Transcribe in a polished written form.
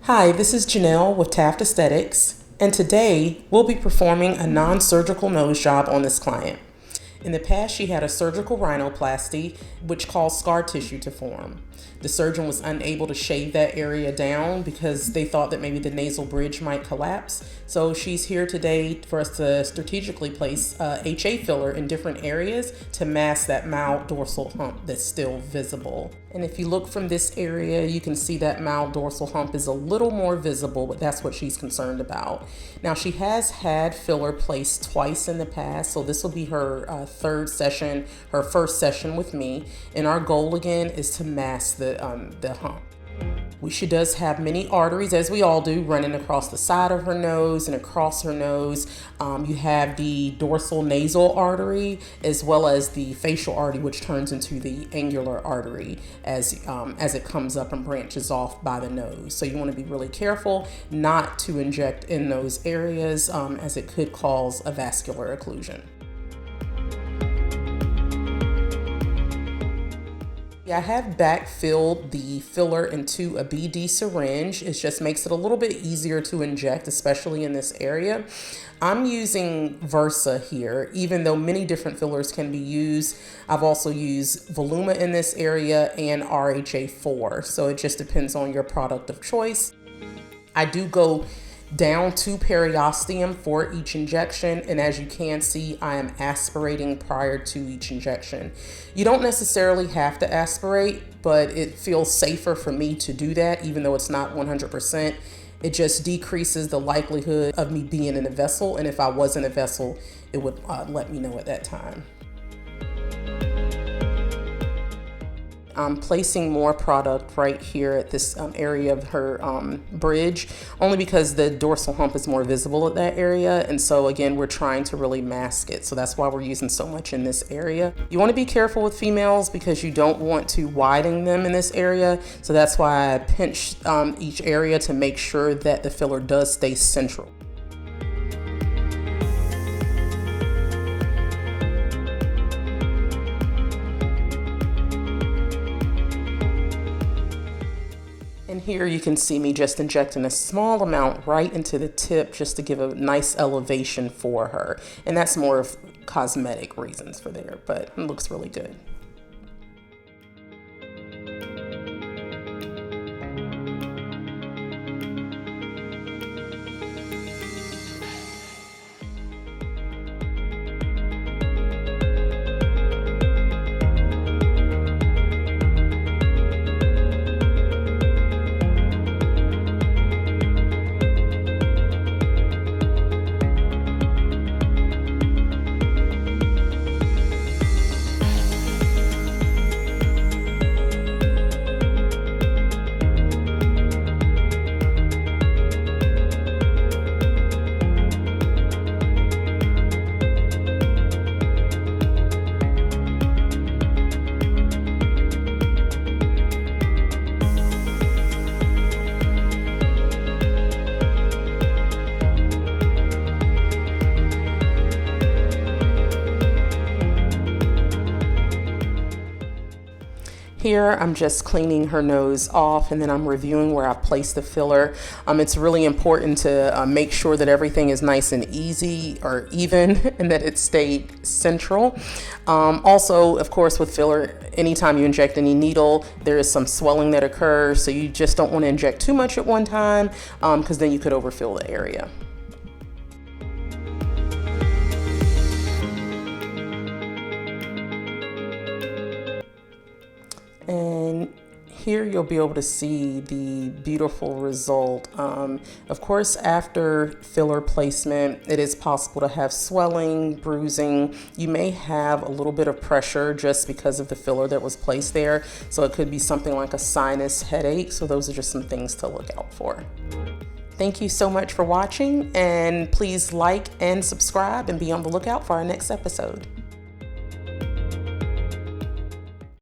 Hi, this is Janelle with Taft Aesthetics, and today we'll be performing a non-surgical nose job on this client. In the past, she had a surgical rhinoplasty, which caused scar tissue to form. The surgeon was unable to shave that area down because they thought that maybe the nasal bridge might collapse. So she's here today for us to strategically place HA filler in different areas to mask that mild dorsal hump that's still visible. And if you look from this area, you can see that mild dorsal hump is a little more visible, but that's what she's concerned about. Now, she has had filler placed twice in the past, so this will be her third session, her first session with me. And our goal again is to mask the hump. She does have many arteries, as we all do, running across the side of her nose and across her nose. You have the dorsal nasal artery as well as the facial artery, which turns into the angular artery as it comes up and branches off by the nose. So you want to be really careful not to inject in those areas as it could cause a vascular occlusion. I have backfilled the filler into a BD syringe. It just makes it a little bit easier to inject, especially in this area. I'm using Versa here, even though many different fillers can be used. I've also used Voluma in this area and RHA4, so it just depends on your product of choice. I do go down to periosteum for each injection, and as you can see, I am aspirating prior to each injection. You don't necessarily have to aspirate, but it feels safer for me to do that, even though it's not 100%. It just decreases the likelihood of me being in a vessel, and if I was in a vessel, it would let me know at that time. I'm placing more product right here at this area of her bridge, only because the dorsal hump is more visible at that area. And so again, we're trying to really mask it. So that's why we're using so much in this area. You want to be careful with females because you don't want to widen them in this area. So that's why I pinch each area to make sure that the filler does stay central. And here you can see me just injecting a small amount right into the tip just to give a nice elevation for her. And that's more of cosmetic reasons for there, but it looks really good. Here, I'm just cleaning her nose off, and then I'm reviewing where I placed the filler. It's really important to make sure that everything is nice and easy or even and that it stayed central. Also, of course, with filler, anytime you inject any needle, there is some swelling that occurs, so you just don't want to inject too much at one time because then you could overfill the area. And here you'll be able to see the beautiful result. Of course, after filler placement, it is possible to have swelling, bruising. You may have a little bit of pressure just because of the filler that was placed there. So it could be something like a sinus headache. So those are just some things to look out for. Thank you so much for watching, and please like and subscribe and be on the lookout for our next episode.